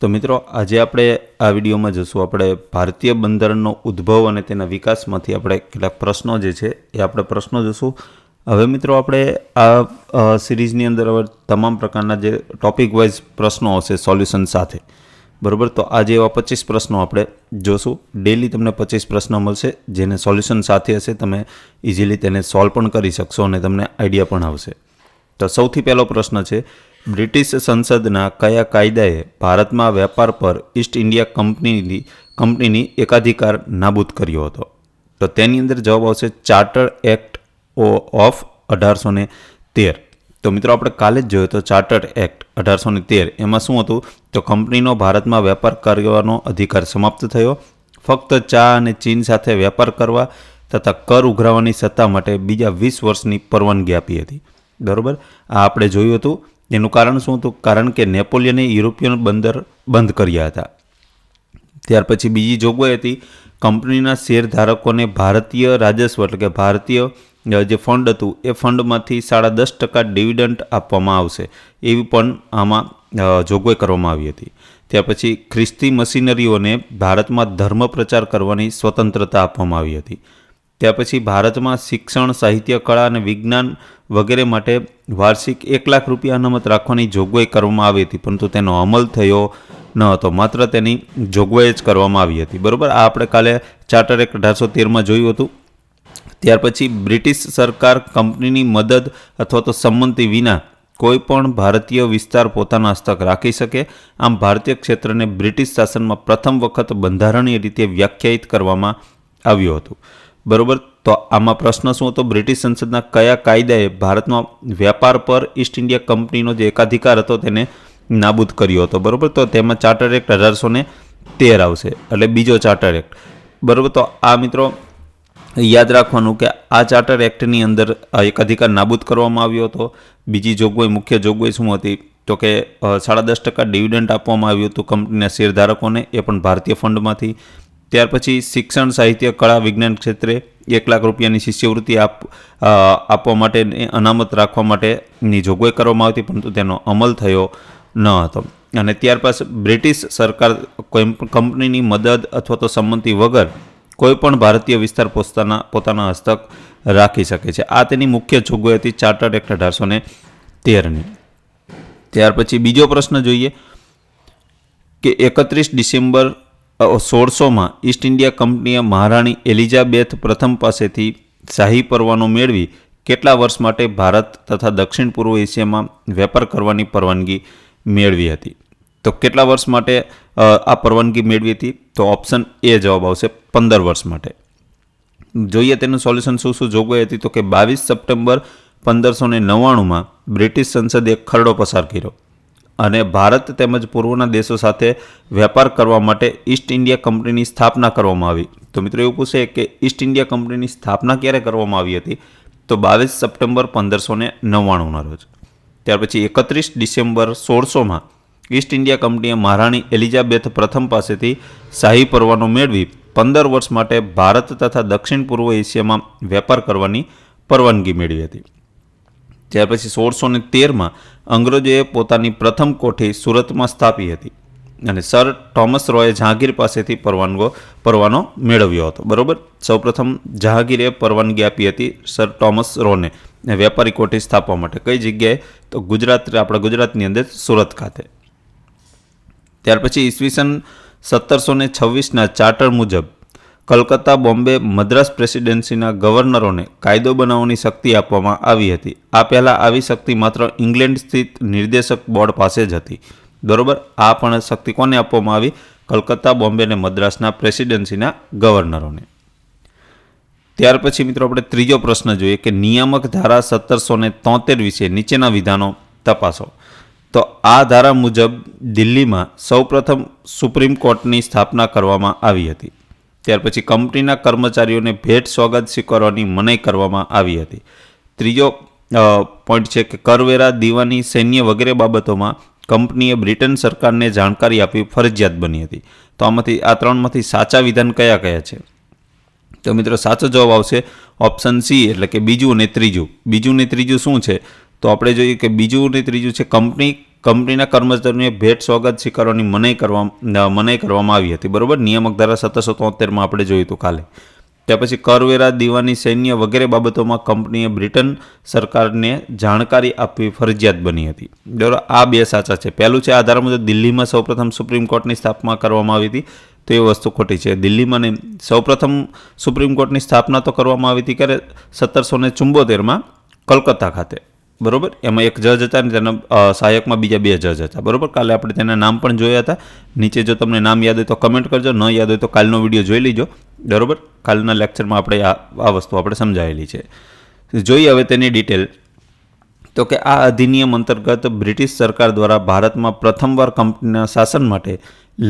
તો મિત્રો આજે આપણે આ વિડીયોમાં જોશું આપણે ભારતીય બંધારણનો ઉદ્ભવ અને તેના વિકાસમાંથી આપણે કેટલાક પ્રશ્નો જે છે એ આપણે પ્રશ્નો જોશું. હવે મિત્રો આપણે આ સિરીઝની અંદર હવે તમામ પ્રકારના જે ટોપિક વાઇઝ પ્રશ્નો હશે સોલ્યુશન સાથે, બરાબર. તો આજે એવા 25 પ્રશ્નો આપણે જોશું. ડેલી તમને 25 પ્રશ્નો મળશે જેને સોલ્યુશન સાથે હશે. તમે ઇઝીલી તેને સોલ્વ પણ કરી શકશો અને તમને આઈડિયા પણ આવશે. તો સૌથી પહેલો પ્રશ્ન છે, બ્રિટિશ સંસદના કયા કાયદાએ ભારતમાં વેપાર પર ઈસ્ટ ઇન્ડિયા કંપનીની એકાધિકાર નાબૂદ કર્યો હતો? તો તેની અંદર જવાબ આવશે ચાર્ટર એક્ટ ઓફ 1813. તો મિત્રો આપણે કાલે જ જોયો તો ચાર્ટર એક્ટ 1813. એમાં શું હતું? તો કંપનીનો ભારતમાં વેપાર કરવાનો અધિકાર સમાપ્ત થયો. ફક્ત ચા અને ચીન સાથે વેપાર કરવા તથા કર ઉઘરાવવાની સત્તા માટે બીજા 20 વર્ષની પરવાનગી આપી હતી, બરાબર. આ આપણે જોયું હતું. એનું કારણ શું હતું? કારણ કે નેપોલિયને યુરોપિયન બંદર બંધ કર્યા હતા. ત્યાર પછી બીજી જોગવાઈ હતી, કંપનીના શેરધારકોને ભારતીય રાજસ્વ એટલે કે ભારતીય જે ફંડ હતું એ ફંડમાંથી 10.5% ડિવિડન્ડ આપવામાં આવશે, એવી પણ આમાં જોગવાઈ કરવામાં આવી હતી. ત્યાર પછી ખ્રિસ્તી મશીનરીઓને ભારતમાં ધર્મ પ્રચાર કરવાની સ્વતંત્રતા આપવામાં આવી હતી. ત્યાર પછી ભારતમાં શિક્ષણ, સાહિત્ય, કળા અને વિજ્ઞાન વગેરે માટે વાર્ષિક 1 લાખ રૂપિયા અનામત રાખવાની જોગવાઈ કરવામાં આવી હતી, પરંતુ તેનો અમલ થયો ન હતો. માત્ર તેની જોગવાઈ જ કરવામાં આવી હતી, બરાબર. આ આપણે કાલે ચાર્ટર એક્ટ 1813માં જોયું હતું. ત્યાર પછી બ્રિટિશ સરકાર કંપનીની મદદ અથવા તો સંમતિ વિના કોઈ પણ ભારતીય વિસ્તાર પોતાના હસ્તક રાખી શકે. આમ ભારતીય ક્ષેત્રને બ્રિટિશ શાસનમાં પ્રથમ વખત બંધારણીય રીતે વ્યાખ્યાયિત કરવામાં આવ્યું હતું, બરાબર. તો આમાં પ્રશ્ન શું હતો? બ્રિટિશ સંસદના કયા કાયદાએ ભારતમાં વેપાર પર ઈસ્ટ ઇન્ડિયા કંપનીનો જે એકાધિકાર હતો તેને નાબૂદ કર્યો હતો, બરાબર. તો તેમાં ચાર્ટર એક્ટ 1813 આવશે, એટલે બીજો ચાર્ટર એક્ટ, બરાબર. તો આ મિત્રો યાદ રાખવાનું કે આ ચાર્ટર એક્ટની અંદર એકાધિકાર નાબૂદ કરવામાં આવ્યો હતો. બીજી જોગવાઈ, મુખ્ય જોગવાઈ શું હતી? તો કે 10.5% ડિવિડન્ડ આપવામાં આવ્યું હતું કંપનીના શેરધારકોને, એ પણ ભારતીય ફંડમાંથી. ત્યાર પછી શિક્ષણ, સાહિત્ય, કળા, વિજ્ઞાન ક્ષેત્રે 1 લાખ રૂપિયાની શિષ્યવૃત્તિ આપવા માટે અનામત રાખવા માટેની જોગવાઈ કરવામાં આવતી, પરંતુ તેનો અમલ થયો ન હતો. અને ત્યાર પછી બ્રિટિશ સરકાર કોઈ કંપનીની મદદ અથવા તો સંમતિ વગર કોઈ પણ ભારતીય વિસ્તાર પોતાના હસ્તક રાખી શકે છે. આ તેની મુખ્ય જોગવાઈ હતી ચાર્ટર એક્ટ 1813ની. ત્યાર પછી બીજો પ્રશ્ન જોઈએ કે 31 ડિસેમ્બર 1600માં ઈસ્ટ ઇન્ડિયા કંપનીએ મહારાણી એલિઝાબેથ પ્રથમ પાસેથી શાહી પરવાનો મેળવી કેટલા વર્ષ માટે ભારત તથા દક્ષિણ પૂર્વ એશિયામાં વેપાર કરવાની પરવાનગી મેળવી હતી? તો કેટલા વર્ષ માટે આ પરવાનગી મેળવી હતી? તો ઓપ્શન એ જવાબ આવશે 15 વર્ષ માટે. જોઈએ તેનું સોલ્યુશન શું જોગવાઈ હતી? તો કે 22 સપ્ટેમ્બર 1599માં બ્રિટિશ સંસદે એક ખરડો પસાર કર્યો અને ભારત તેમજ પૂર્વના દેશો સાથે વેપાર કરવા માટે ઈસ્ટ ઇન્ડિયા કંપનીની સ્થાપના કરવામાં આવી. તો મિત્રો એવું પૂછે કે ઈસ્ટ ઇન્ડિયા કંપનીની સ્થાપના ક્યારે કરવામાં આવી હતી? તો 22 સપ્ટેમ્બર 1599ના રોજ. ત્યાર પછી 31 ડિસેમ્બર 1600માં ઈસ્ટ ઇન્ડિયા કંપનીએ મહારાણી એલિઝાબેથ પ્રથમ પાસેથી શાહી પરવાનો મેળવી 15 વર્ષ માટે ભારત તથા દક્ષિણ પૂર્વ એશિયામાં વેપાર કરવાની પરવાનગી મેળવી હતી. ત્યાર પછી 1613માં અંગ્રેજોએ પોતાની પ્રથમ કોઠી સુરતમાં સ્થાપી હતી અને સર થોમસ રોએ જહાંગીર પાસેથી પરવાનો મેળવ્યો હતો, બરાબર. સૌપ્રથમ જહાંગીરે પરવાનગી આપી હતી સર થોમસ રોને વેપારી કોઠી સ્થાપવા માટે. કઈ જગ્યાએ? તો આપણા ગુજરાતની અંદર સુરત ખાતે. ત્યાર પછી ઈસવીસન 1726ના ચાર્ટર મુજબ કલકત્તા, બોમ્બે, મદ્રાસ પ્રેસિડેન્સીના ગવર્નરોને કાયદો બનાવવાની શક્તિ આપવામાં આવી હતી. આ પહેલાં આવી શક્તિ માત્ર ઇંગ્લેન્ડ સ્થિત નિર્દેશક બોર્ડ પાસે જ હતી, બરાબર. આ પણ શક્તિ કોને આપવામાં આવી? કલકત્તા, બોમ્બે અને મદ્રાસના પ્રેસિડેન્સીના ગવર્નરોને. ત્યાર પછી મિત્રો આપણે ત્રીજો પ્રશ્ન જોઈએ કે નિયામક ધારા 1773 વિશે નીચેના વિધાનો તપાસો. તો આ ધારા મુજબ દિલ્હીમાં સૌપ્રથમ સુપ્રીમ કોર્ટની સ્થાપના કરવામાં આવી હતી. ત્યાર પછી કંપનીના કર્મચારીઓને ભેટ સોગાદ સ્વીકારવાની મનાઈ કરવામાં આવી હતી. ત્રીજો પોઈન્ટ છે કે કરવેરા, દીવાની, સૈન્ય વગેરે બાબતોમાં કંપનીએ બ્રિટન સરકારને જાણકારી આપવી ફરજિયાત બની હતી. તો આ ત્રણમાંથી સાચા વિધાન કયા કયા છે? તો મિત્રો સાચો જવાબ આવશે ઓપ્શન સી, એટલે કે બીજું અને ત્રીજું. બીજું ને ત્રીજું શું છે? તો આપણે જોઈએ કે બીજું ને ત્રીજું છે કંપની કંપનીના કર્મચારીઓને ભેટ સોગાદ સ્વીકારવાની મનાઈ કરવામાં આવી હતી. બરોબર, નિયામક ધારા 1773 આપણે જોયું હતું કાલે. ત્યાર પછી કરવેરા, દીવાની, સૈન્ય વગેરે બાબતોમાં કંપનીએ બ્રિટન સરકારને જાણકારી આપવી ફરજિયાત બની હતી. બરાબર, આ બે સાચા છે. પહેલું છે, આ ધારા મુજબ દિલ્હીમાં સૌપ્રથમ સુપ્રીમ કોર્ટની સ્થાપના કરવામાં આવી હતી, તો એ વસ્તુ ખોટી છે. દિલ્હીમાં નહીં, સૌપ્રથમ સુપ્રીમ કોર્ટની સ્થાપના તો કરવામાં આવી હતી ક્યારે? 1774માં કલકત્તા ખાતે. બરાબર, એમાં એક જજ હતા અને તેના સહાયકમાં બીજા 2 જજ હતા. બરાબર, કાલે આપણે તેના નામ પણ જોયા હતા. નીચે જો તમને નામ યાદ હોય તો કમેન્ટ કરજો, ન યાદ હોય તો કાલનો વિડીયો જોઈ લીજો. બરાબર, કાલના લેક્ચરમાં આપણે આ વસ્તુ આપણે સમજાવેલી છે. જોઈએ હવે તેની ડિટેલ. તો કે આ અધિનિયમ અંતર્ગત બ્રિટિશ સરકાર દ્વારા ભારતમાં પ્રથમવાર કંપનીના શાસન માટે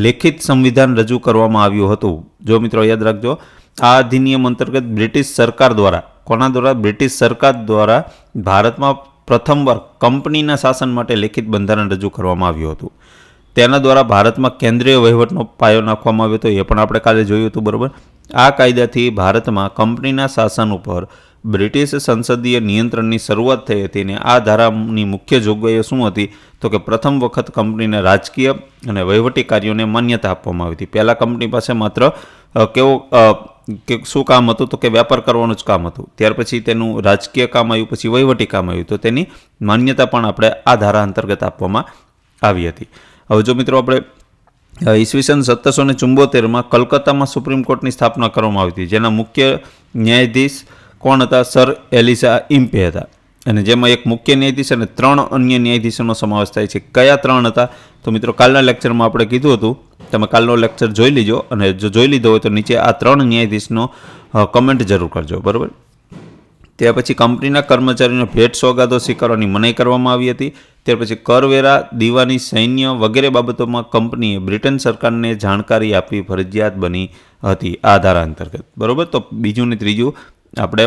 લેખિત સંવિધાન રજૂ કરવામાં આવ્યું હતું. જો મિત્રો યાદ રાખજો, આ અધિનિયમ અંતર્ગત બ્રિટિશ સરકાર દ્વારા, કોના દ્વારા? બ્રિટિશ સરકાર દ્વારા ભારતમાં પ્રથમવાર કંપનીના શાસન માટે લેખિત બંધારણ રજૂ કરવામાં આવ્યું હતું. તેના દ્વારા ભારતમાં કેન્દ્રીય વહીવટનો પાયો નાખવામાં આવ્યો હતો, એ પણ આપણે કાલે જોયું હતું. બરાબર, આ કાયદાથી ભારતમાં કંપનીના શાસન ઉપર બ્રિટિશ સંસદીય નિયંત્રણની શરૂઆત થઈ હતી. અને આ ધારાની મુખ્ય જોગવાઈઓ શું હતી? તો કે પ્રથમ વખત કંપનીના રાજકીય અને વહીવટી કાર્યોને માન્યતા આપવામાં આવી હતી. પહેલાં કંપની પાસે માત્ર કે શું કામ હતું? તો કે વેપાર કરવાનું જ કામ હતું. ત્યાર પછી તેનું રાજકીય કામ આવ્યું, પછી વહીવટી કામ આવ્યું, તો તેની માન્યતા પણ આપણે આ ધારા અંતર્ગત આપવામાં આવી હતી. હવે જો મિત્રો આપણે ઈસવીસન 1774માં કલકત્તામાં સુપ્રીમ કોર્ટની સ્થાપના કરવામાં આવી હતી, જેના મુખ્ય ન્યાયાધીશ કોણ હતા? સર એલિઝા ઇમ્પે હતા. અને જેમાં એક મુખ્ય ન્યાયાધીશ અને 3 અન્ય ન્યાયાધીશોનો સમાવેશ થાય છે. કયા 3 હતા? તો મિત્રો કાલના લેક્ચરમાં આપણે કીધું હતું, તમે કાલનો લેક્ચર જોઈ લીજો, અને જો જોઈ લીધો હોય તો નીચે આ 3 ન્યાયાધીશનો કમેન્ટ જરૂર કરજો. બરાબર, ત્યાર પછી કંપનીના કર્મચારીઓને ભેટ સોગાદો સ્વીકારવાની મનાઈ કરવામાં આવી હતી. ત્યાર પછી કરવેરા, દીવાની, સૈન્ય વગેરે બાબતોમાં કંપનીએ બ્રિટન સરકારને જાણકારી આપવી ફરજિયાત બની હતી આ ધારા અંતર્ગત. બરાબર, તો બીજું ને ત્રીજું આપણે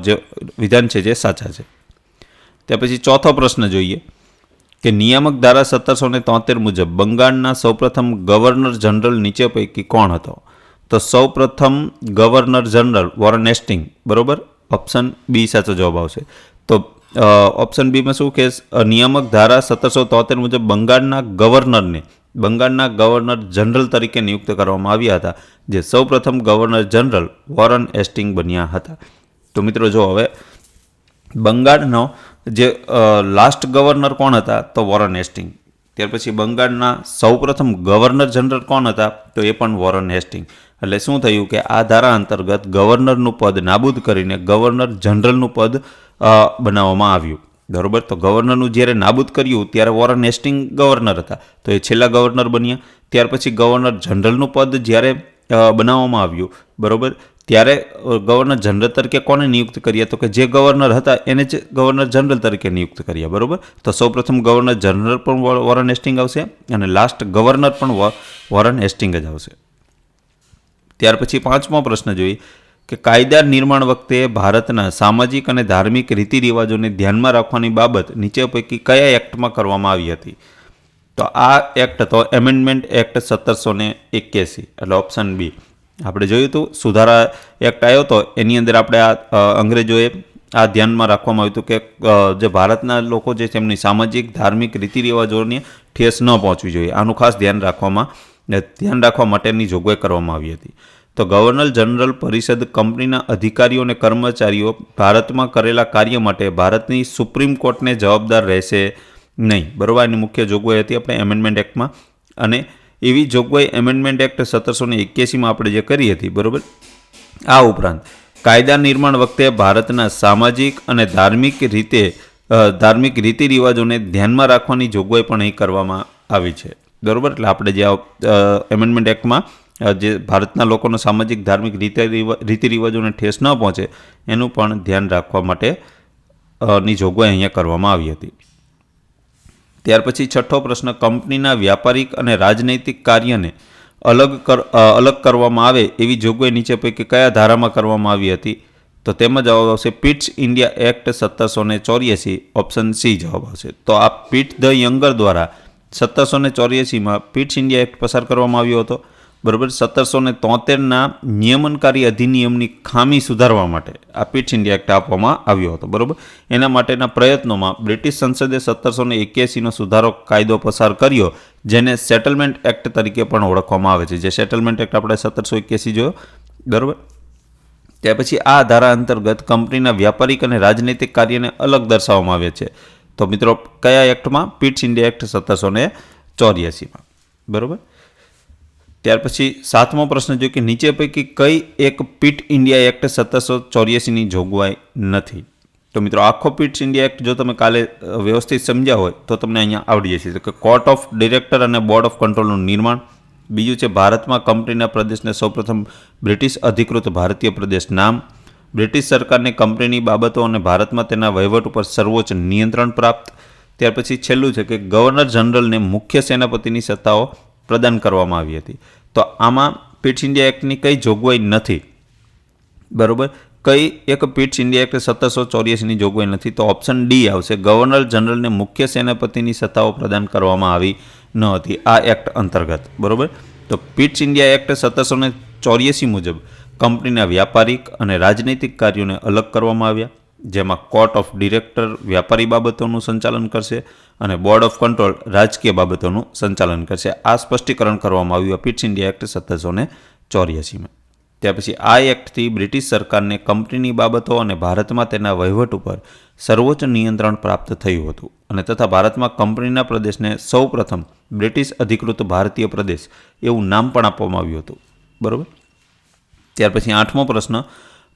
જે વિધાન છે જે સાચા છે. ત્યાર પછી ચોથો પ્રશ્ન જોઈએ કે નિયામક ધારા 1773 મુજબ બંગાળના સૌપ્રથમ ગવર્નર જનરલ નીચે પૈકી કોણ હતો? તો સૌપ્રથમ ગવર્નર જનરલ વોરન હેસ્ટિંગ. બરાબર, ઓપ્શન બી સાચો જવાબ આવશે. તો ઓપ્શન બીમાં શું કે નિયામક ધારા 1773 મુજબ બંગાળના ગવર્નર જનરલ તરીકે નિયુક્ત કરવામાં આવ્યા હતા, જે સૌપ્રથમ ગવર્નર જનરલ વોરન હેસ્ટિંગ બન્યા હતા. તો મિત્રો જો હવે બંગાળનો જે લાસ્ટ ગવર્નર કોણ હતા? તો વોરન હેસ્ટિંગ. ત્યાર પછી બંગાળના સૌપ્રથમ ગવર્નર જનરલ કોણ હતા? તો એ પણ વોરન હેસ્ટિંગ. એટલે શું થયું કે આ ધારા અંતર્ગત ગવર્નરનું પદ નાબૂદ કરીને ગવર્નર જનરલનું પદ બનાવવામાં આવ્યું. બરાબર, તો ગવર્નરનું જ્યારે નાબૂદ કર્યું ત્યારે વોરન હેસ્ટિંગ ગવર્નર હતા, તો એ છેલ્લા ગવર્નર બન્યા. ત્યાર પછી ગવર્નર જનરલનું પદ જ્યારે બનાવવામાં આવ્યું, બરાબર, ત્યારે ગવર્નર જનરલ તરીકે કોને નિયુક્ત કર્યા? તો કે જે ગવર્નર હતા એને જ ગવર્નર જનરલ તરીકે નિયુક્ત કર્યા. બરાબર, તો સૌપ્રથમ ગવર્નર જનરલ પણ વોરન હેસ્ટિંગ આવશે અને લાસ્ટ ગવર્નર પણ વોરન હેસ્ટિંગ જ આવશે. ત્યાર પછી 5મો પ્રશ્ન જોઈએ કે કાયદા નિર્માણ વખતે ભારતના સામાજિક અને ધાર્મિક રીતિ રિવાજોને ધ્યાનમાં રાખવાની બાબત નીચે પૈકી કયા એક્ટમાં કરવામાં આવી હતી? તો આ એક્ટ હતો એમેન્ડમેન્ટ એક્ટ 1781, એટલે ઓપ્શન બી. આપણે જોયું હતું સુધારા એક્ટ આવ્યો હતો, એની અંદર આપણે અંગ્રેજોએ આ ધ્યાનમાં રાખવામાં આવ્યું હતું કે જે ભારતના લોકો જે તેમની સામાજિક ધાર્મિક રીતિ રિવાજોને ઠેસ ન પહોંચવી જોઈએ, આનું ખાસ ધ્યાન રાખવા માટેની જોગવાઈ કરવામાં આવી હતી. તો ગવર્નર જનરલ પરિષદ કંપનીના અધિકારીઓ અને કર્મચારીઓ ભારતમાં કરેલા કાર્ય માટે ભારતની સુપ્રીમ કોર્ટને જવાબદાર રહેશે નહીં. બરાબર, એની મુખ્ય જોગવાઈ હતી આપણે એમેન્ડમેન્ટ એક્ટમાં. અને એવી જોગવાઈ એમેન્ડમેન્ટ એક્ટ 1781માં આપણે જે કરી હતી. બરાબર, આ ઉપરાંત કાયદા નિર્માણ વખતે ભારતના સામાજિક અને ધાર્મિક રીતિ રિવાજોને ધ્યાનમાં રાખવાની જોગવાઈ પણ અહીં કરવામાં આવી છે. બરાબર, એટલે આપણે જે એમેન્ડમેન્ટ એક્ટમાં જે ભારતના લોકોનો સામાજિક ધાર્મિક રીતિ રિવાજોને ઠેસ ન પહોંચે એનું પણ ધ્યાન રાખવા માટેની જોગવાઈ અહીંયા કરવામાં આવી હતી. ત્યાર પછી 6થો પ્રશ્ન, કંપનીના વ્યાપારિક અને રાજનૈતિક કાર્યને અલગ કરવામાં આવે એવી જોગવાઈ નીચે પૈકી કયા ધારામાં કરવામાં આવી હતી? તો તેમાં જવાબ આવશે Pitt's India act 1784, option C જવાબ આવશે. તો આ પિટ ધ યંગર દ્વારા 1784માં પિટ્સ ઇન્ડિયા એક્ટ પસાર કરવામાં આવ્યો હતો. બરાબર 1773ના નિયમનકારી અધિનિયમની ખામી સુધારવા માટે આ પિટ્સ ઇન્ડિયા એક્ટ આપવામાં આવ્યો હતો. બરાબર, એના માટેના પ્રયત્નોમાં બ્રિટિશ સંસદે 1781નો સુધારો કાયદો પસાર કર્યો, જેને સેટલમેન્ટ એક્ટ તરીકે પણ ઓળખવામાં આવે છે. જે સેટલમેન્ટ એક્ટ આપણે 1781 જોયો. બરાબર, ત્યાર પછી આ ધારા અંતર્ગત કંપનીના વ્યાપારિક અને રાજનૈતિક કાર્યને અલગ દર્શાવવામાં આવે છે. તો મિત્રો કયા એક્ટમાં? પિટ્સ ઇન્ડિયા એક્ટ 1784માં. બરાબર, ત્યાર પછી 7મો પ્રશ્ન જોઈએ કે નીચે પૈકી કઈ એક પિટ ઇન્ડિયા એક્ટ 1784ની જોગવાઈ નથી? તો મિત્રો આખો પિટ્સ ઇન્ડિયા એક્ટ જો તમે કાલે વ્યવસ્થિત સમજ્યા હોય તો તમને અહીંયા આવડી જશે. કે કોર્ટ ઓફ ડિરેક્ટર અને બોર્ડ ઓફ કંટ્રોલનું નિર્માણ. બીજું છે ભારતમાં કંપનીના પ્રદેશને સૌપ્રથમ બ્રિટિશ અધિકૃત ભારતીય પ્રદેશ નામ. બ્રિટિશ સરકારને કંપનીની બાબતો અને ભારતમાં તેના વહીવટ ઉપર સર્વોચ્ચ નિયંત્રણ પ્રાપ્ત. ત્યાર પછી છેલ્લું છે કે ગવર્નર જનરલને મુખ્ય સેનાપતિની સત્તાઓ પ્રદાન કરવામાં આવી હતી. તો આમાં પિટ્સ ઇન્ડિયા એક્ટની કઈ જોગવાઈ નથી? બરાબર, કઈ એક પિટ્સ ઇન્ડિયા એક્ટ 1784ની જોગવાઈ નથી? તો ઓપ્શન ડી આવશે. ગવર્નર જનરલને મુખ્ય સેનાપતિની સત્તાઓ પ્રદાન કરવામાં આવી ન હતી આ એક્ટ અંતર્ગત. બરાબર, તો પિટ્સ ઇન્ડિયા એક્ટ 1784 મુજબ કંપનીના વ્યાપારિક અને રાજનૈતિક કાર્યોને અલગ કરવામાં આવ્યા, જેમાં કોર્ટ ઓફ ડિરેક્ટર વ્યાપારી બાબતોનું સંચાલન કરશે અને બોર્ડ ઓફ કંટ્રોલ રાજકીય બાબતોનું સંચાલન કરશે. આ સ્પષ્ટીકરણ કરવામાં આવ્યું પિટ્સ ઇન્ડિયા એક્ટ 1784માં. ત્યાર પછી આ એક્ટથી બ્રિટિશ સરકારને કંપનીની બાબતો અને ભારતમાં તેના વહીવટ ઉપર સર્વોચ્ચ નિયંત્રણ પ્રાપ્ત થયું હતું અને તથા ભારતમાં કંપનીના પ્રદેશને સૌપ્રથમ બ્રિટિશ અધિકૃત ભારતીય પ્રદેશ એવું નામ પણ આપવામાં આવ્યું હતું. બરાબર, ત્યાર પછી 8મો પ્રશ્ન,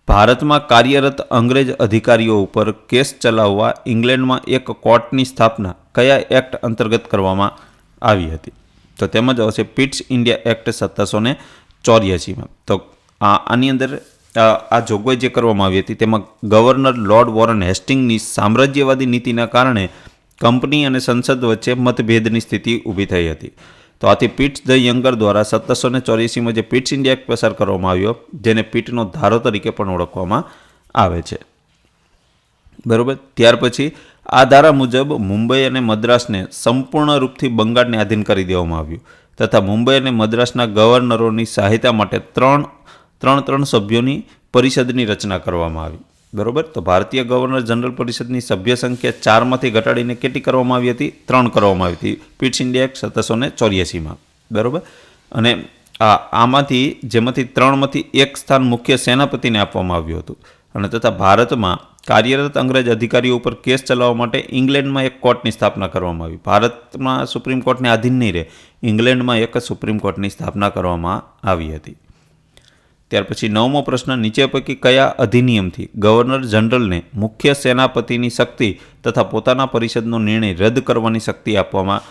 ભારતમાં કાર્યરત અંગ્રેજ અધિકારીઓ ઉપર કેસ ચલાવવા ઇંગ્લેન્ડમાં એક કોર્ટની સ્થાપના કયા એક્ટ અંતર્ગત કરવામાં આવી હતી? તો તેમાં આવશે પિટ્સ ઇન્ડિયા એક્ટ 1784માં. તો આની અંદર આ જોગવાઈ જે કરવામાં આવી હતી તેમાં ગવર્નર લોર્ડ વોરન હેસ્ટિંગની સામ્રાજ્યવાદી નીતિના કારણે કંપની અને સંસદ વચ્ચે મતભેદની સ્થિતિ ઊભી થઈ હતી. તો આથી પિટ્સ ધ યંગર દ્વારા 1784માં જે પિટ્સ ઇન્ડિયા એક્ટ પસાર કરવામાં આવ્યો, જેને પિટનો ધારો તરીકે પણ ઓળખવામાં આવે છે. બરાબર, ત્યાર પછી આ ધારા મુજબ મુંબઈ અને મદ્રાસને સંપૂર્ણ રૂપથી બંગાળને આધીન કરી દેવામાં આવ્યું તથા મુંબઈ અને મદ્રાસના ગવર્નરોની સહાયતા માટે ત્રણ સભ્યોની પરિષદની રચના કરવામાં આવી. બરાબર, તો ભારતીય ગવર્નર જનરલ પરિષદની સભ્ય સંખ્યા 4માંથી ઘટાડીને કેટલી કરવામાં આવી હતી? 3 કરવામાં આવી હતી પિટ્સ ઇન્ડિયા એક્ટ 1784માં. બરાબર, અને જેમાંથી 3માંથી એક સ્થાન મુખ્ય સેનાપતિને આપવામાં આવ્યું હતું અને તથા ભારતમાં કાર્યરત અંગ્રેજ અધિકારીઓ ઉપર કેસ ચલાવવા માટે ઇંગ્લેન્ડમાં એક કોર્ટની સ્થાપના કરવામાં આવી. ભારતમાં સુપ્રીમ કોર્ટને આધીન નહીં રહે, ઇંગ્લેન્ડમાં એક સુપ્રીમ કોર્ટની સ્થાપના કરવામાં આવી હતી. ત્યાર પછી 9મો પ્રશ્ન, નીચે પૈકી કયા અધિનિયમથી ગવર્નર જનરલને મુખ્ય સેનાપતિની શક્તિ તથા પોતાના પરિષદનો નિર્ણય રદ કરવાની શક્તિ આપવામાં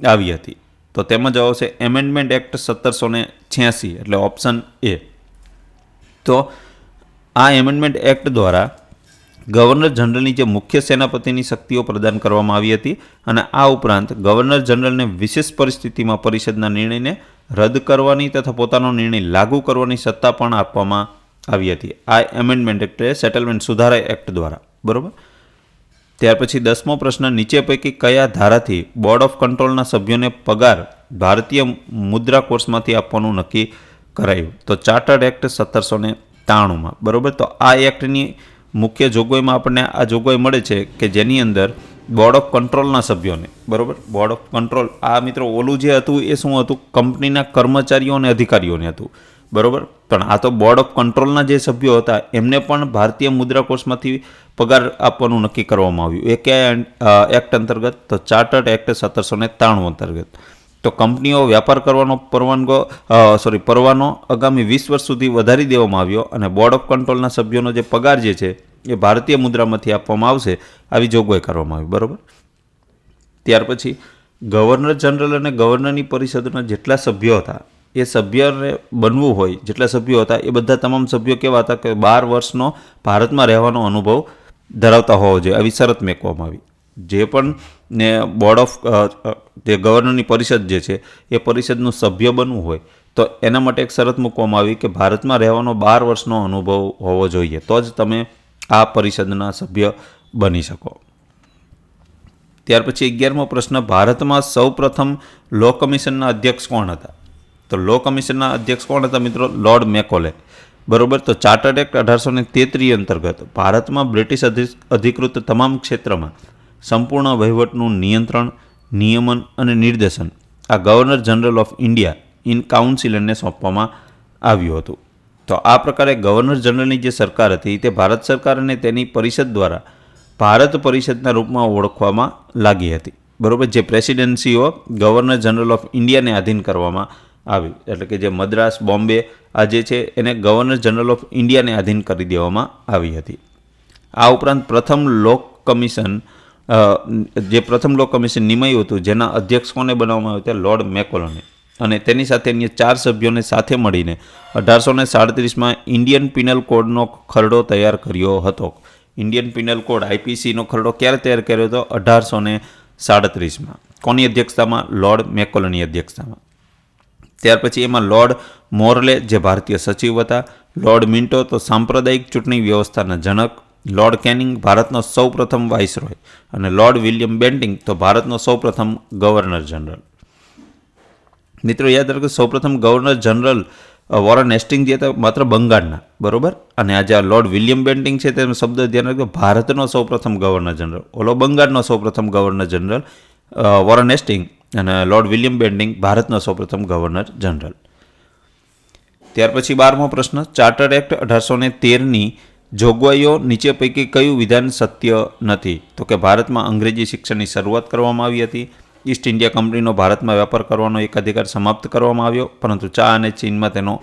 આવી હતી? તો તેમાં જવાબ છે એમેન્ડમેન્ટ એક્ટ 1786, એટલે ઓપ્શન એ. તો આ એમેન્ડમેન્ટ એક્ટ દ્વારા ગવર્નર જનરલની જે મુખ્ય સેનાપતિની શક્તિઓ પ્રદાન કરવામાં આવી હતી અને આ ઉપરાંત ગવર્નર જનરલને વિશેષ પરિસ્થિતિમાં પરિષદના નિર્ણયને રદ કરવાની તથા પોતાનો નિર્ણય લાગુ કરવાની સત્તા પણ આપવામાં આવી હતી આ એમેન્ડમેન્ટ એક્ટ, સેટલમેન્ટ સુધારા એક્ટ દ્વારા. બરાબર, ત્યાર પછી 10મો પ્રશ્ન, નીચે પૈકી કયા ધારાથી બોર્ડ ઓફ કંટ્રોલના સભ્યોને પગાર ભારતીય મુદ્રા કોષમાંથી આપવાનું નક્કી કરાયું? તો ચાર્ટર્ડ એક્ટ 1793માં. બરાબર, તો આ એક્ટની મુખ્ય જોગવાઈમાં આપણને આ જોગવાઈ મળે છે કે જેની અંદર બોર્ડ ઓફ કંટ્રોલના સભ્યોને, બરાબર, બોર્ડ ઓફ કંટ્રોલ, આ મિત્રો ઓલું જે હતું એ શું હતું? કંપનીના કર્મચારીઓ અને અધિકારીઓને હતું. બરાબર, પણ આ તો બોર્ડ ઓફ કંટ્રોલના જે સભ્યો હતા એમને પણ ભારતીય મુદ્રાકોષમાંથી પગાર આપવાનું નક્કી કરવામાં આવ્યું. એ કયા એક્ટ અંતર્ગત? તો ચાર્ટર્ડ એક્ટ 1793 અંતર્ગત. તો કંપનીઓ વ્યાપાર કરવાનો પરવાનો આગામી 20 વર્ષ સુધી વધારી દેવામાં આવ્યો અને બોર્ડ ઓફ કંટ્રોલના સભ્યોનો જે પગાર જે છે એ ભારતીય મુદ્રામાંથી આપવામાં આવશે, આવી જોગવાઈ કરવામાં આવી. બરાબર, ત્યાર પછી ગવર્નર જનરલ અને ગવર્નરની પરિષદના જેટલા સભ્યો હતા એ સભ્યને બનવું હોય, જેટલા સભ્યો હતા એ બધા તમામ સભ્યો કેવા હતા? કે 12 વર્ષનો ભારતમાં રહેવાનો અનુભવ ધરાવતા હોવો જોઈએ, આવી શરત મૂકવામાં આવી. જે પણ ને બોર્ડ ઓફ જે ગવર્નરની પરિષદ જે છે એ પરિષદનું સભ્ય બનવું હોય તો એના માટે એક શરત મૂકવામાં આવી કે ભારતમાં રહેવાનો 12 વર્ષનો અનુભવ હોવો જોઈએ, તો જ તમે આ પરિષદના સભ્ય બની શકો. ત્યાર પછી 11મો પ્રશ્ન, ભારતમાં સૌપ્રથમ લો કમિશનના અધ્યક્ષ કોણ હતા? તો લો કમિશનના અધ્યક્ષ કોણ હતા મિત્રો? Lord Macaulay. બરોબર. તો ચાર્ટર્ડ એક્ટ 1833 અંતર્ગત ભારતમાં બ્રિટિશ અધિકૃત તમામ ક્ષેત્રમાં સંપૂર્ણ વહીવટનું નિયંત્રણ, નિયમન અને નિર્દેશન આ governor general of India in કાઉન્સિલને સોંપવામાં આવ્યું હતું. તો આ પ્રકારે ગવર્નર જનરલની જે સરકાર હતી તે ભારત સરકાર અને તેની પરિષદ દ્વારા ભારત પરિષદના રૂપમાં ઓળખવામાં લાગી હતી. બરોબર. જે પ્રેસિડેન્સીઓ ગવર્નર જનરલ ઓફ ઇન્ડિયાને આધીન કરવામાં આવી, એટલે કે જે મદ્રાસ, બોમ્બે આ જે છે એને ગવર્નર જનરલ ઓફ ઇન્ડિયાને આધીન કરી દેવામાં આવી હતી. આ ઉપરાંત પ્રથમ લો કમિશન નિમાયું હતું, જેના અધ્યક્ષ કોને બનાવવામાં આવ્યા હતા? લોર્ડ મેકોલને. અને તેની સાથે અન્ય 4 સભ્યોને સાથે મળીને 1837માં ઇન્ડિયન પિનલ કોડનો ખરડો તૈયાર કર્યો હતો. ઇન્ડિયન પિનલ કોડ IPCનો ખરડો ક્યારે તૈયાર કર્યો હતો? 1837માં. કોની અધ્યક્ષતામાં? લોર્ડ મેકોલની અધ્યક્ષતામાં. ત્યાર પછી એમાં લોર્ડ મોરલે જે ભારતીય સચિવ હતા, લોર્ડ મિન્ટો તો સાંપ્રદાયિક ચૂંટણી વ્યવસ્થાના જનક, લોર્ડ કેનિંગ ભારતનો સૌપ્રથમ વાઇસરોય અને લોર્ડ વિલિયમ બેન્ટિંગ તો ભારતનો સૌપ્રથમ ગવર્નર જનરલ. મિત્રો યાદ રાખો, સૌપ્રથમ ગવર્નર જનરલ વોરન હેસ્ટિંગ જે હતા માત્ર બંગાળના. બરોબર. અને આજે આ લોર્ડ વિલિયમ બેન્ટિંગ છે તેનો શબ્દ ધ્યાન રાખજો, ભારતનો સૌપ્રથમ ગવર્નર જનરલ. ઓલો બંગાળનો સૌપ્રથમ ગવર્નર જનરલ વોરન હેસ્ટિંગ અને લોર્ડ વિલિયમ બેન્ટિંગ ભારતનો સૌપ્રથમ ગવર્નર જનરલ. ત્યાર પછી 12મો પ્રશ્ન, ચાર્ટર્ડ એક્ટ 1813ની જોગવાઈઓ નીચે પૈકી કયું વિધાન સત્ય નથી? તો કે ભારતમાં અંગ્રેજી શિક્ષણની શરૂઆત કરવામાં આવી હતી, ઈસ્ટ ઇન્ડિયા કંપનીનો ભારતમાં વેપાર કરવાનો એક અધિકાર સમાપ્ત કરવામાં આવ્યો, પરંતુ ચા અને ચીનમાં તેનો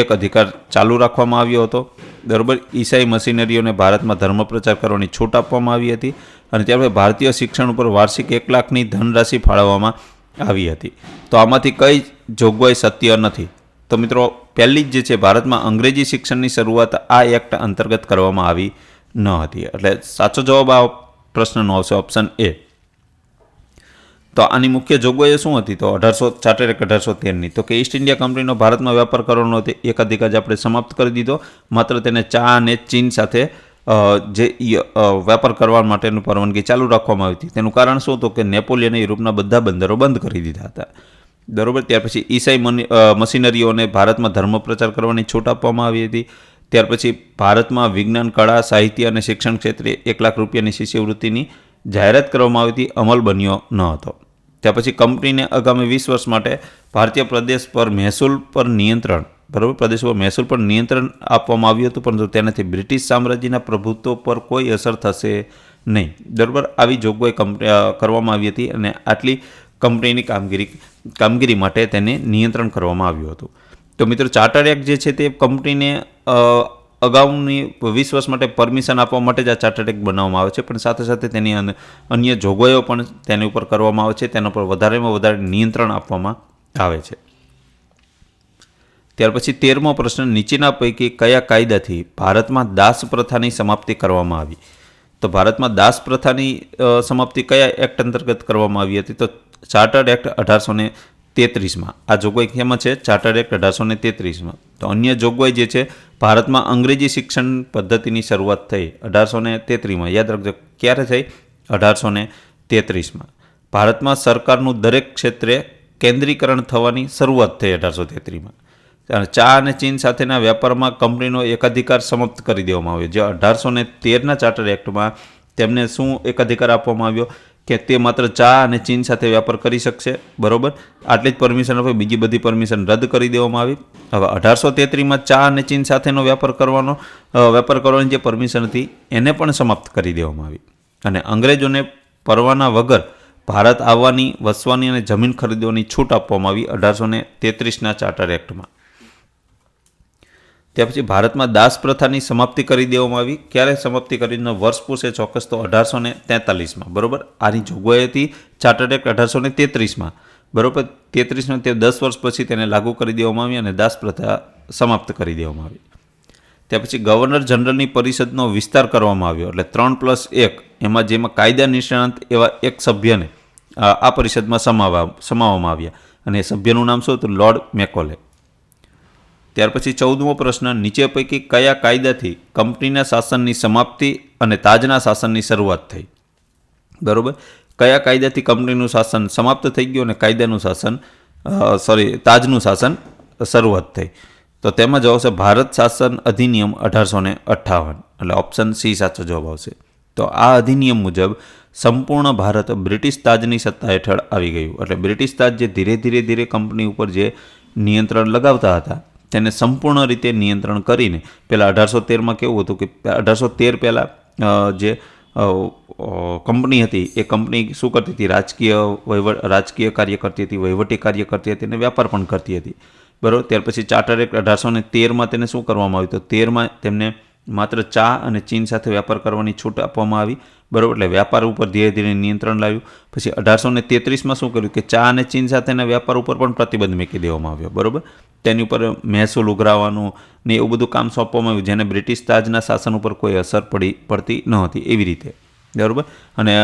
એક અધિકાર ચાલુ રાખવામાં આવ્યો હતો. બરોબર. ઈસાઈ મશીનરીઓને ભારતમાં ધર્મ પ્રચાર કરવાની છૂટ આપવામાં આવી હતી અને ત્યારબાદ ભારતીય શિક્ષણ ઉપર વાર્ષિક 1 લાખની ધનરાશિ ફાળવવામાં આવી હતી. તો આમાંથી કઈ જોગવાઈ સત્ય નથી? તો મિત્રો પહેલી જ જે છે, ભારતમાં અંગ્રેજી શિક્ષણની શરૂઆત આ એક્ટ અંતર્ગત કરવામાં આવી ન હતી. એટલે સાચો જવાબ આ પ્રશ્નનો આવશે ઓપ્શન એ. તો આની મુખ્ય જોગવાઈઓ શું હતી? તો ચાર્ટર્ડ એક્ટ 1813ની તો કે ઈસ્ટ ઇન્ડિયા કંપનીનો ભારતમાં વેપાર કરવાનો એક અધિકાર આપણે સમાપ્ત કરી દીધો, માત્ર તેને ચા અને ચીન સાથે જે વેપાર કરવા માટેની પરવાનગી ચાલુ રાખવામાં આવી હતી. તેનું કારણ શું હતું કે નેપોલિયને યુરોપના બધા બંદરો બંધ કરી દીધા હતા. બરોબર. ત્યાર પછી ઈસાઈ મશીનરીઓને ભારતમાં ધર્મ પ્રચાર કરવાની છૂટ આપવામાં આવી હતી. ત્યાર પછી ભારતમાં વિજ્ઞાન, કળા, સાહિત્ય અને શિક્ષણ ક્ષેત્રે 1 લાખ રૂપિયાની શિષ્યવૃત્તિની જાહેરાત કરવામાં આવી હતી, અમલ બન્યો ન હતો. ત્યાર પછી કંપનીને આગામી 20 વર્ષ માટે ભારતીય પ્રદેશ પર મહેસૂલ પર નિયંત્રણ, બરાબર, પ્રદેશ પર મહેસૂલ પર નિયંત્રણ આપવામાં આવ્યું હતું, પરંતુ તેનાથી બ્રિટિશ સામ્રાજ્યના પ્રભુત્વ પર કોઈ અસર થશે નહીં. બરાબર. આવી જોગવાઈ કરવામાં આવી હતી અને આટલી કંપનીની કામગીરી માટે તેને નિયંત્રણ કરવામાં આવ્યું હતું. તો મિત્રો ચાર્ટર્ડ એક્ટ જે છે તે કંપનીને અગાઉની 20 વર્ષ માટે પરમિશન આપવા માટે જ આ ચાર્ટર્ડ એક્ટ બનાવવામાં આવે છે, પણ સાથે સાથે તેની અન્ય જોગવાઈઓ પણ તેની ઉપર કરવામાં આવે છે, તેના પર વધારેમાં વધારે નિયંત્રણ આપવામાં આવે છે. ત્યાર પછી 13મો પ્રશ્ન, નીચેના પૈકી કયા કાયદાથી ભારતમાં દાસ પ્રથાની સમાપ્તિ કરવામાં આવી? તો ભારતમાં દાસ પ્રથાની સમાપ્તિ કયા એક્ટ અંતર્ગત કરવામાં આવી હતી? તો ચાર્ટર્ડ એક્ટ 1833માં. આ જોગવાઈ કેમાં છે? ચાર્ટર્ડ એક્ટ 1833માં. તો અન્ય જોગવાઈ જે છે, ભારતમાં અંગ્રેજી શિક્ષણ પદ્ધતિની શરૂઆત થઈ 1833માં. યાદ રાખજો, ક્યારે થઈ? 1833માં. ભારતમાં સરકારનું દરેક ક્ષેત્રે કેન્દ્રીકરણ થવાની શરૂઆત થઈ 1833માં. ચા અને ચીન સાથેના વેપારમાં કંપનીનો એકાધિકાર સમાપ્ત કરી દેવામાં આવ્યો. જે 1813ના ચાર્ટર્ડ એક્ટમાં તેમને શું એકાધિકાર આપવામાં આવ્યો કે તે માત્ર ચા અને ચીન સાથે વેપાર કરી શકશે. બરોબર. આટલી જ પરમિશન આપે, બીજી બધી પરમિશન રદ કરી દેવામાં આવી. હવે 1833માં ચા અને ચીન સાથેનો વેપાર કરવાની જે પરમિશન હતી એને પણ સમાપ્ત કરી દેવામાં આવી અને અંગ્રેજોને પરવાના વગર ભારત આવવાની, વસવાની અને જમીન ખરીદવાની છૂટ આપવામાં આવી 1833ના ચાર્ટર એક્ટમાં. ત્યાર પછી ભારતમાં દાસ પ્રથાની સમાપ્તિ કરી દેવામાં આવી. ક્યારે સમાપ્તિ કરીને વર્ષ પૂછે ચોક્કસ, તો 1843માં. બરોબર. આની જોગવાઈ હતી ચાર્ટર્ડ એક્ટ 1833માં. બરોબર. 33માં તે 10 વર્ષ પછી તેને લાગુ કરી દેવામાં આવી અને દાસ પ્રથા સમાપ્ત કરી દેવામાં આવી. ત્યાર પછી ગવર્નર જનરલની પરિષદનો વિસ્તાર કરવામાં આવ્યો, એટલે 3+1 જેમાં કાયદા નિષ્ણાંત એવા એક સભ્યને આ પરિષદમાં સમાવવામાં આવ્યા અને એ સભ્યનું નામ શું હતું? Lord Macaulay. ત્યાર પછી 14મો પ્રશ્ન, નીચે પૈકી કયા કાયદાથી કંપનીના શાસનની સમાપ્તિ અને તાજના શાસનની શરૂઆત થઈ? બરોબર. કયા કાયદાથી કંપનીનું શાસન સમાપ્ત થઈ ગયું અને તાજનું શાસન શરૂઆત થઈ? તો તેમાં જવાબ આવશે ભારત શાસન અધિનિયમ 1858, એટલે ઓપ્શન સી સાચો જવાબ આવશે. તો આ અધિનિયમ મુજબ સંપૂર્ણ ભારત બ્રિટિશ તાજની સત્તા હેઠળ આવી ગયું. એટલે બ્રિટિશ તાજ જે ધીરે ધીરે કંપની ઉપર જે નિયંત્રણ લગાવતા હતા તેને સંપૂર્ણ રીતે નિયંત્રણ કરીને, પહેલાં 1813માં કેવું હતું કે 1813 પહેલાં જે કંપની હતી એ કંપની શું કરતી હતી? રાજકીય કાર્ય કરતી હતી, વહીવટી કાર્ય કરતી હતી અને વ્યાપાર પણ કરતી હતી, બરાબર. ત્યાર પછી ચાર્ટર એક્ટ 1813માં તેને શું કરવામાં આવ્યું? તો 13માં તેમને માત્ર ચા અને ચીન સાથે વ્યાપાર કરવાની છૂટ આપવામાં આવી, બરાબર. એટલે વ્યાપાર ઉપર ધીરે ધીરે નિયંત્રણ લાવ્યું. પછી 1833માં શું કર્યું કે ચા અને ચીન સાથેના વ્યાપાર ઉપર પણ પ્રતિબંધ મૂકી દેવામાં આવ્યો, બરાબર. તેની ઉપર મહેસૂલ ઉઘરાવવાનું ને એવું બધું કામ સોંપવામાં આવ્યું, જેને બ્રિટિશ તાજના શાસન ઉપર કોઈ અસર પડતી ન હતી, એવી રીતે, બરાબર. અને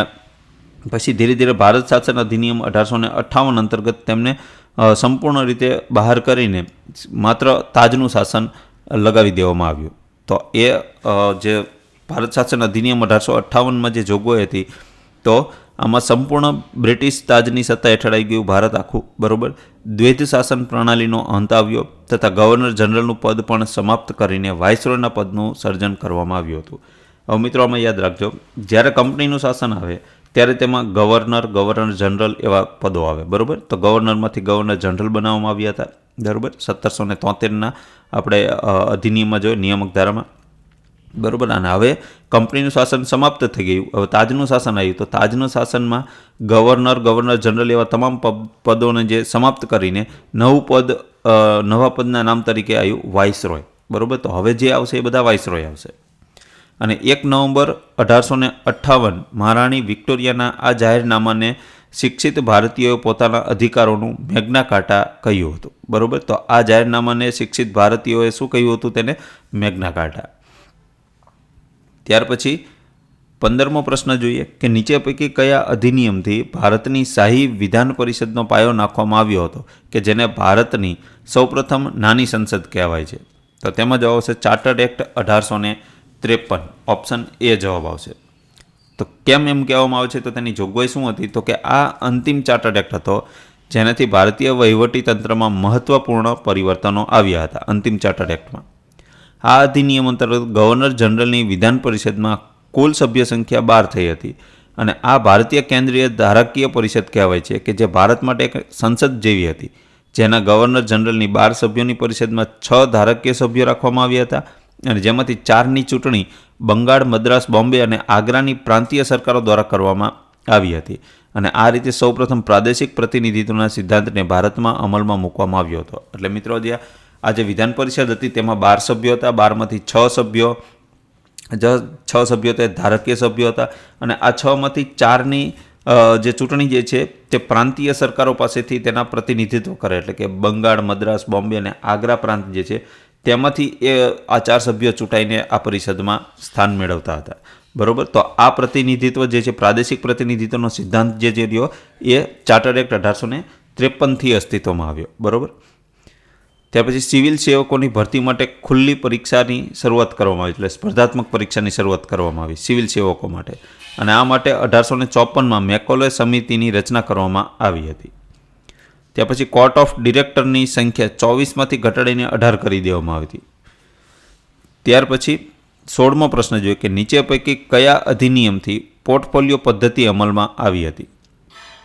પછી ધીરે ધીરે ભારત શાસન અધિનિયમ 1858 અંતર્ગત તેમને સંપૂર્ણ રીતે બહાર કરીને માત્ર તાજનું શાસન લગાવી દેવામાં આવ્યું. તો એ જે ભારત શાસન અધિનિયમ 1858માં જે જોગવાઈ હતી, તો આમાં સંપૂર્ણ બ્રિટિશ તાજની સત્તા હેઠળ આવી ગયું ભારત આખું, બરાબર. દ્વૈત શાસન પ્રણાલીનો અંત આવ્યો તથા ગવર્નર જનરલનું પદ પણ સમાપ્ત કરીને વાઇસરોયના પદનું સર્જન કરવામાં આવ્યું હતું. હવે મિત્રો આમાં યાદ રાખજો, જ્યારે કંપનીનું શાસન આવે ત્યારે તેમાં ગવર્નર જનરલ એવા પદો આવે, બરાબર. તો ગવર્નરમાંથી ગવર્નર જનરલ બનાવવામાં આવ્યા હતા, બરાબર. 1773ના આપણે અધિનિયમમાં જોઈએ, નિયામક ધારામાં, બરાબર. અને હવે કંપનીનું શાસન સમાપ્ત થઈ ગયું, હવે તાજનું શાસન આવ્યું. તો તાજનું શાસનમાં ગવર્નર જનરલ એવા તમામ પદોને જે સમાપ્ત કરીને નવા પદના નામ તરીકે આવ્યું વાઇસરોય, બરાબર. તો હવે જે આવશે એ બધા વાઇસરોય આવશે. અને 1 નવેમ્બર 1858 મહારાણી વિક્ટોરિયાના આ જાહેરનામાને શિક્ષિત ભારતીયોએ પોતાના અધિકારોનું મેગ્ના કાર્ટા કહ્યું હતું, બરાબર. તો આ જાહેરનામાને શિક્ષિત ભારતીયોએ શું કહ્યું હતું? તેને મેગ્ના કાર્ટા. ત્યાર પછી 15મો પ્રશ્ન જોઈએ કે નીચે પૈકી કયા અધિનિયમથી ભારતની શાહી વિધાન પરિષદનો પાયો નાખવામાં આવ્યો હતો કે જેને ભારતની સૌપ્રથમ નાની સંસદ કહેવાય છે? તો તેમાં જવાબ આવશે ચાર્ટર્ડ એક્ટ 1853, ઓપ્શન એ જવાબ આવશે. તો કેમ એમ કહેવામાં આવે છે? તો તેની જોગવાઈ શું હતી? તો કે આ અંતિમ ચાર્ટર્ડ એક્ટ હતો જેનાથી ભારતીય વહીવટી તંત્રમાં મહત્વપૂર્ણ પરિવર્તનો આવ્યા હતા. અંતિમ ચાર્ટર્ડ એક્ટમાં આ અધિનિયમ અંતર્ગત ગવર્નર જનરલની વિધાન પરિષદમાં કુલ સભ્ય સંખ્યા 12 થઈ હતી. અને આ ભારતીય કેન્દ્રીય ધારાકીય પરિષદ કહેવાય છે કે જે ભારત માટે એક સંસદ જેવી હતી, જેના ગવર્નર જનરલની 12 સભ્યોની પરિષદમાં 6 ધારાકીય સભ્યો રાખવામાં આવ્યા હતા, અને જેમાંથી 4ની ચૂંટણી બંગાળ, મદ્રાસ, બોમ્બે અને આગ્રાની પ્રાંતીય સરકારો દ્વારા કરવામાં આવી હતી. અને આ રીતે સૌપ્રથમ પ્રાદેશિક પ્રતિનિધિત્વના સિદ્ધાંતને ભારતમાં અમલમાં મૂકવામાં આવ્યો હતો. એટલે મિત્રો, આ જે વિધાન પરિષદ હતી તેમાં 12 સભ્યો હતા, 12માંથી 6 સભ્યો તે ધારાકીય સભ્યો હતા, અને આ 6માંથી 4ની જે ચૂંટણી જે છે તે પ્રાંતીય સરકારો પાસેથી તેના પ્રતિનિધિત્વ કરે, એટલે કે બંગાળ, મદ્રાસ, બોમ્બે અને આગ્રા પ્રાંત જે છે તેમાંથી આ 4 સભ્યો ચૂંટાઈને આ પરિષદમાં સ્થાન મેળવતા હતા, બરાબર. તો આ પ્રતિનિધિત્વ જે છે, પ્રાદેશિક પ્રતિનિધિત્વનો સિદ્ધાંત જે રહ્યો એ ચાર્ટર્ડ એક્ટ 1853થી અસ્તિત્વમાં આવ્યો, બરાબર. ત્યાર પછી સિવિલ સેવકોની ભરતી માટે ખુલ્લી પરીક્ષાની શરૂઆત કરવામાં આવી, એટલે સ્પર્ધાત્મક પરીક્ષાની શરૂઆત કરવામાં આવી સિવિલ સેવકો માટે. અને આ માટે 1854માં મેકોલે સમિતિની રચના કરવામાં આવી હતી. ત્યાર પછી કોર્ટ ઓફ ડિરેક્ટરની સંખ્યા 24માંથી ઘટાડીને 18 કરી દેવામાં આવી હતી. ત્યાર પછી 16મો પ્રશ્ન જોઈએ કે નીચે પૈકી કયા અધિનિયમથી પોર્ટફોલિયો પદ્ધતિ અમલમાં આવી હતી?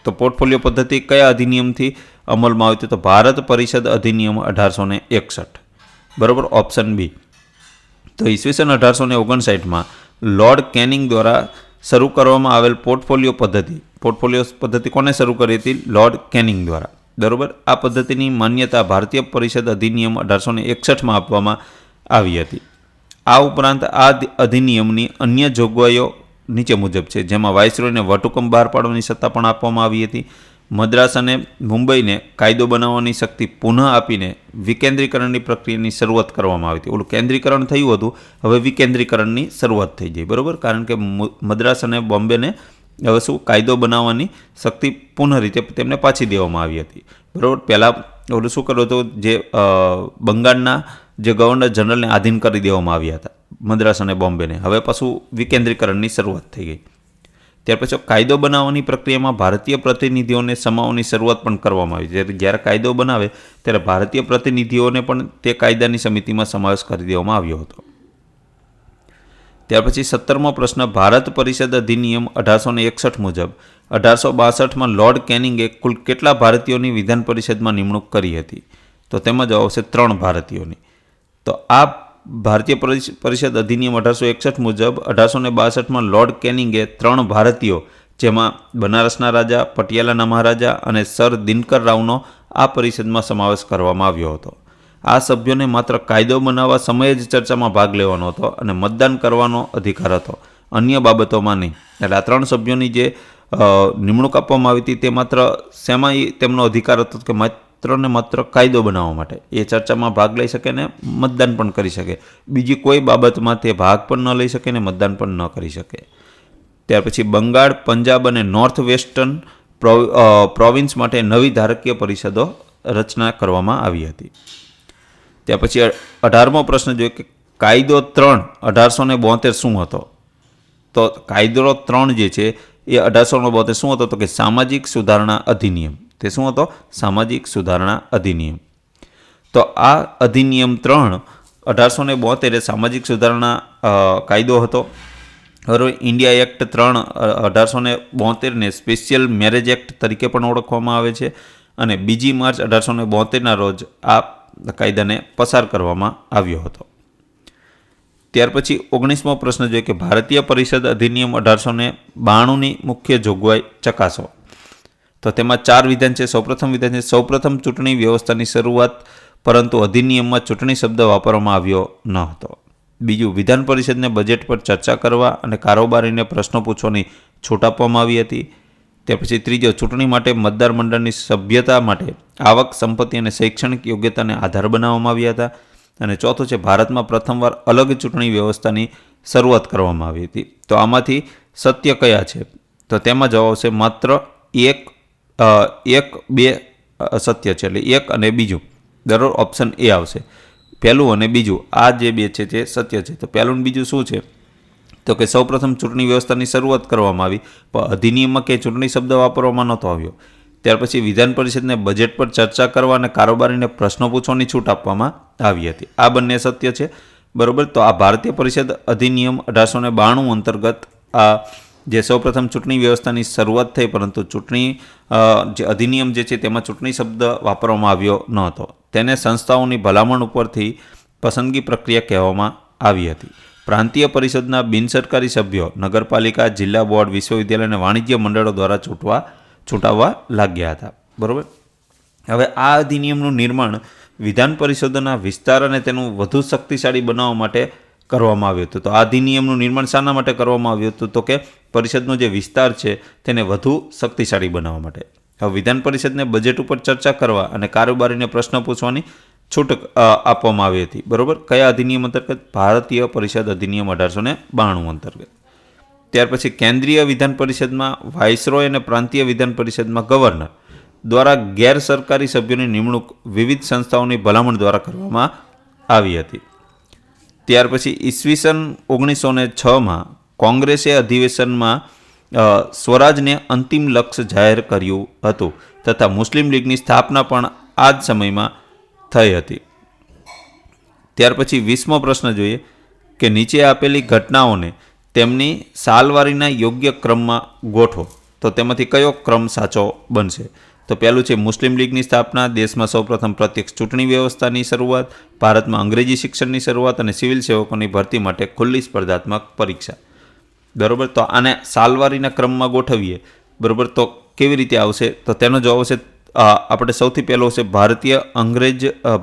તો પોર્ટફોલિયો પદ્ધતિ કયા અધિનિયમથી અમલમાં આવી હતી? તો ભારત પરિષદ અધિનિયમ 1861, બરાબર, ઓપ્શન બી. તો ઈસવીસન 1859માં લોર્ડ કેનિંગ દ્વારા શરૂ કરવામાં આવેલ પોર્ટફોલિયો પદ્ધતિ કોને શરૂ કરી હતી? લોર્ડ કેનિંગ દ્વારા, બરાબર. આ પદ્ધતિની માન્યતા ભારતીય પરિષદ અધિનિયમ 1861માં આપવામાં આવી હતી. આ ઉપરાંત આ અધિનિયમની અન્ય જોગવાઈઓ નીચે મુજબ છે, જેમાં વાઇસરોયને વટહુકમ બહાર પાડવાની સત્તા પણ આપવામાં આવી હતી. મદ્રાસ અને મુંબઈને કાયદો બનાવવાની શક્તિ પુનઃ આપીને વિકેન્દ્રીકરણની પ્રક્રિયાની શરૂઆત કરવામાં આવી હતી. ઓલું કેન્દ્રીકરણ થયું હતું, હવે વિકેન્દ્રીકરણની શરૂઆત થઈ ગઈ, બરાબર. કારણ કે મદ્રાસ અને બોમ્બેને હવે શું કાયદો બનાવવાની શક્તિ પુનઃ રીતે તેમને પાછી દેવામાં આવી હતી, બરાબર. પહેલાં ઓલું શું કર્યું હતું, જે બંગાળના જે ગવર્નર જનરલને આધીન કરી દેવામાં આવ્યા હતા મદ્રાસ અને બોમ્બેને, હવે પાછું વિકેન્દ્રીકરણની શરૂઆત થઈ ગઈ. ત્યાર પછી કાયદો બનાવવાની પ્રક્રિયામાં ભારતીય પ્રતિનિધિઓને સમાવવાની શરૂઆત પણ કરવામાં આવી. જ્યારે કાયદો બનાવે ત્યારે ભારતીય પ્રતિનિધિઓને પણ તે કાયદાની સમિતિમાં સમાવેશ કરી દેવામાં આવ્યો હતો. ત્યાર પછી 17મો પ્રશ્ન, ભારત પરિષદ અધિનિયમ 1861 મુજબ 1862માં લોર્ડ કેનિંગે કુલ કેટલા ભારતીયોની વિધાન પરિષદમાં નિમણૂક કરી હતી? તો તેમાં જવાબ આવશે 3 ભારતીયોની. તો આ ભારતીય પરિષદ અધિનિયમ 1861 મુજબ 1862માં લોર્ડ કેનિંગે 3 ભારતીયો, જેમાં બનારસના રાજા, પટિયાલાના મહારાજા અને સર દિનકર રાવનો આ પરિષદમાં સમાવેશ કરવામાં આવ્યો હતો. આ સભ્યોને માત્ર કાયદો બનાવવા સમયે જ ચર્ચામાં ભાગ લેવાનો હતો અને મતદાન કરવાનો અધિકાર હતો, અન્ય બાબતોમાં નહીં. એટલે આ 3 સભ્યોની જે નિમણૂક આપવામાં આવી હતી તે માત્ર શેમાં તેમનો અધિકાર હતો કે માત્ર ને માત્ર કાયદો બનાવવા માટે. એ ચર્ચામાં ભાગ લઈ શકે ને મતદાન પણ કરી શકે. બીજી કોઈ બાબતમાં તે ભાગ પણ ન લઈ શકે ને મતદાન પણ ન કરી શકે. ત્યાર પછી બંગાળ, પંજાબ અને નોર્થ વેસ્ટર્ન પ્રોવિન્સ માટે નવી ધારકીય પરિષદો રચના કરવામાં આવી હતી. ત્યાર પછી 18મો પ્રશ્ન જોઈએ કે કાયદો 3 1872 શું હતો? તો કાયદો 3 જે છે એ 1872 શું હતો? તો કે સામાજિક સુધારણા અધિનિયમ. તે શું હતો? સામાજિક સુધારણા અધિનિયમ. તો આ અધિનિયમ 3 1872 એ સામાજિક સુધારણા કાયદો હતો. બરાબર. ઇન્ડિયા એક્ટ 3 1872ને સ્પેશિયલ મેરેજ એક્ટ તરીકે પણ ઓળખવામાં આવે છે અને 2 માર્ચ 1872ના રોજ આ કાયદાને પસાર કરવામાં આવ્યો હતો. ત્યાર પછી 19મો પ્રશ્ન જોઈએ કે ભારતીય પરિષદ અધિનિયમ 1892ની મુખ્ય જોગવાઈ ચકાસો. તો તેમાં 4 વિધાન છે. સૌપ્રથમ વિધાન છે, સૌપ્રથમ ચૂંટણી વ્યવસ્થાની શરૂઆત, પરંતુ અધિનિયમમાં ચૂંટણી શબ્દ વાપરવામાં આવ્યો ન હતો. બીજું, વિધાન પરિષદને બજેટ પર ચર્ચા કરવા અને કારોબારીને પ્રશ્નો પૂછવાની છૂટ આપવામાં આવી હતી. ત્યાર પછી ત્રીજો, ચૂંટણી માટે મતદાર મંડળની સભ્યતા માટે આવક, સંપત્તિ અને શૈક્ષણિક યોગ્યતાને આધાર બનાવવામાં આવ્યા હતા. અને ચોથું છે, ભારતમાં પ્રથમવાર અલગ ચૂંટણી વ્યવસ્થાની શરૂઆત કરવામાં આવી હતી. તો આમાંથી સત્ય કયા છે? તો તેમાં જવાબ આવશે માત્ર એક, બે સત્ય છે, એટલે એક અને બીજું. બરાબર, ઓપ્શન એ આવશે. પહેલું અને બીજું આ જે બે છે તે સત્ય છે. તો પહેલું અને બીજું શું છે? તો કે સૌપ્રથમ ચૂંટણી વ્યવસ્થાની શરૂઆત કરવામાં આવી, પણ અધિનિયમમાં કે ચૂંટણી શબ્દ વાપરવામાં નહોતો આવ્યો. ત્યાર પછી વિધાન પરિષદને બજેટ પર ચર્ચા કરવા અને કારોબારીને પ્રશ્નો પૂછવાની છૂટ આપવામાં આવી હતી. આ બંને સત્ય છે. બરાબર. તો આ ભારતીય પરિષદ અધિનિયમ 1892 અંતર્ગત આ જે સૌપ્રથમ ચૂંટણી વ્યવસ્થાની શરૂઆત થઈ, પરંતુ ચૂંટણી જે અધિનિયમ જે છે તેમાં ચૂંટણી શબ્દ વાપરવામાં આવ્યો ન હતો. તેને સંસ્થાઓની ભલામણ ઉપરથી પસંદગી પ્રક્રિયા કહેવામાં આવી હતી. પ્રાંતીય પરિષદના બિનસરકારી સભ્યો નગરપાલિકા, જિલ્લા બોર્ડ, વિશ્વવિદ્યાલય અને વાણિજ્ય મંડળો દ્વારા છૂટાવવા લાગ્યા હતા. બરાબર. હવે આ અધિનિયમનું નિર્માણ વિધાન પરિષદોના વિસ્તાર અને તેનું વધુ શક્તિશાળી બનાવવા માટે કરવામાં આવ્યું હતું. તો આ અધિનિયમનું નિર્માણ શાના માટે કરવામાં આવ્યું હતું? તો કે પરિષદનો જે વિસ્તાર છે તેને વધુ શક્તિશાળી બનાવવા માટે. હવે વિધાન પરિષદને બજેટ ઉપર ચર્ચા કરવા અને કારોબારીને પ્રશ્ન પૂછવાની છૂટ આપવામાં આવી હતી. બરાબર. કયા અધિનિયમ અંતર્ગત? ભારતીય પરિષદ અધિનિયમ 1892 અંતર્ગત. ત્યાર પછી કેન્દ્રીય વિધાન પરિષદમાં વાઇસરોય અને પ્રાંતીય વિધાન પરિષદમાં ગવર્નર દ્વારા ગેરસરકારી સભ્યોની નિમણૂક વિવિધ સંસ્થાઓની ભલામણ દ્વારા કરવામાં આવી હતી. ત્યાર પછી ઈસવીસન 1906માં કોંગ્રેસે અધિવેશનમાં સ્વરાજને અંતિમ લક્ષ્ય જાહેર કર્યું હતું તથા મુસ્લિમ લીગની સ્થાપના પણ આ જ સમયમાં થઈ હતી. ત્યાર પછી 20મો પ્રશ્ન જોઈએ કે નીચે આપેલી ઘટનાઓને તેમની સાલવારીના યોગ્ય ક્રમમાં ગોઠવો. તો તેમાંથી કયો ક્રમ સાચો બનશે? તો પહેલું છે મુસ્લિમ લીગની સ્થાપના, દેશમાં સૌપ્રથમ પ્રત્યક્ષ ચૂંટણી વ્યવસ્થાની શરૂઆત, ભારતમાં અંગ્રેજી શિક્ષણની શરૂઆત અને સિવિલ સેવકોની ભરતી માટે ખુલ્લી સ્પર્ધાત્મક પરીક્ષા. બરાબર. તો આને સાલવારીના ક્રમમાં ગોઠવીએ. બરાબર. તો કેવી રીતે આવશે? તો તેનો જવાબ આવશે આપણે સૌથી પહેલો છે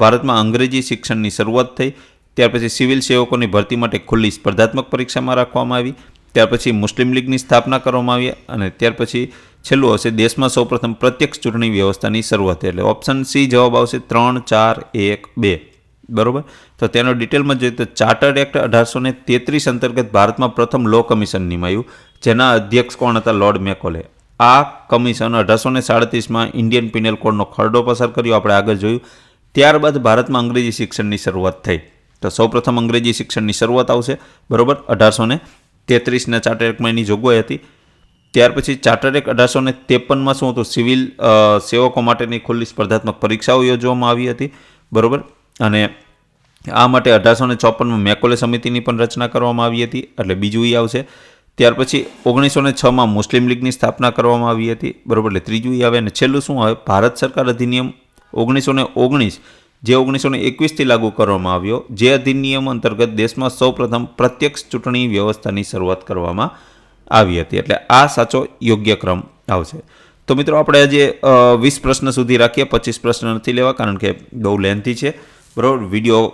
ભારતમાં અંગ્રેજી શિક્ષણની શરૂઆત થઈ. ત્યાર પછી સિવિલ સેવકોની ભરતી માટે ખુલ્લી સ્પર્ધાત્મક પરીક્ષામાં રાખવામાં આવી. ત્યાર પછી મુસ્લિમ લીગની સ્થાપના કરવામાં આવી અને ત્યાર પછી છેલ્લું આવશે દેશમાં સૌપ્રથમ પ્રત્યક્ષ ચૂંટણી વ્યવસ્થાની શરૂઆત. એટલે ઓપ્શન સી જવાબ આવશે 3, 4, 1, 2. બરાબર. તો તેનો ડિટેલમાં જોઈએ તો ચાર્ટર્ડ એક્ટ 1833 અંતર્ગત ભારતમાં પ્રથમ લો કમિશન નિમાયું, જેના અધ્યક્ષ કોણ હતા? Lord Macaulay. આ કમિશન 1837માં ઇન્ડિયન પિનલ કોડનો ખરડો પસાર કર્યો, આપણે આગળ જોયું. ત્યારબાદ ભારતમાં અંગ્રેજી શિક્ષણની શરૂઆત થઈ. તો સૌપ્રથમ અંગ્રેજી શિક્ષણની શરૂઆત આવશે. બરાબર. 1833ના ચાર્ટર્ડ એક્ટમાં એની જોગવાઈ હતી. ત્યાર પછી ચાર્ટર્ડ એક્ટ 1853માં શું હતું, સિવિલ સેવકો માટેની ખુલ્લી સ્પર્ધાત્મક પરીક્ષાઓ યોજવામાં આવી હતી, બરાબર. અને આ માટે 1854માં મેકોલે સમિતિની પણ રચના કરવામાં આવી હતી, એટલે બીજું એ આવશે. ત્યાર પછી 1906માં મુસ્લિમ લીગની સ્થાપના કરવામાં આવી હતી, બરાબર, એટલે ત્રીજું એ આવે. અને છેલ્લું શું આવે, ભારત સરકાર અધિનિયમ 1919 જે 1921થી લાગુ કરવામાં આવ્યો, જે અધિનિયમ અંતર્ગત દેશમાં સૌપ્રથમ પ્રત્યક્ષ ચૂંટણી વ્યવસ્થાની શરૂઆત કરવામાં આવી હતી. એટલે આ સાચો યોગ્ય ક્રમ આવશે. તો મિત્રો આપણે આજે 20 પ્રશ્ન સુધી રાખીએ, 25 પ્રશ્ન નથી લેવા કારણ કે બહુ લેન્થી છે, બરાબર. વિડીયો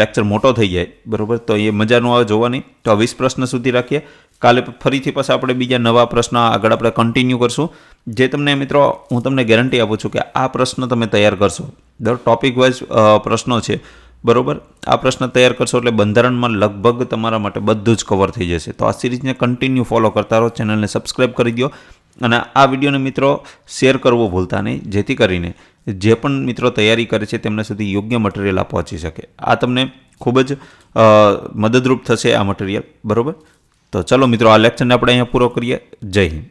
લેક્ચર મોટો થઈ જાય, બરાબર, તો એ મજા ન આવે જોવાની. તો 20 પ્રશ્ન સુધી રાખીએ. કાલે ફરીથી પાછા આપણે બીજા નવા પ્રશ્ન આગળ આપણે કન્ટિન્યુ કરશું, જે તમને મિત્રો હું તમને ગેરંટી આપું છું કે આ પ્રશ્ન તમે તૈયાર કરશો. દર ટોપિક વાઇઝ પ્રશ્નો છે, બરાબર. આ પ્રશ્ન તૈયાર કરશો એટલે બંધારણમાં લગભગ તમારા માટે બધું જ કવર થઈ જશે. તો આ સિરીઝને કન્ટિન્યુ ફોલો કરતા રહો, ચેનલને સબસ્ક્રાઈબ કરી દો અને આ વિડીયોને મિત્રો શેર કરવો ભૂલતા નહીં, જેથી કરીને જે પણ મિત્રો તૈયારી કરે છે તેમના સુધી યોગ્ય મટીરિયલ આ પહોંચી શકે. આ તમને ખૂબ જ મદદરૂપ થશે આ મટીરિયલ, બરાબર. તો ચલો મિત્રો, આ લેક્ચરને આપણે અહીંયા પૂરો કરીએ. જય હિન્દ.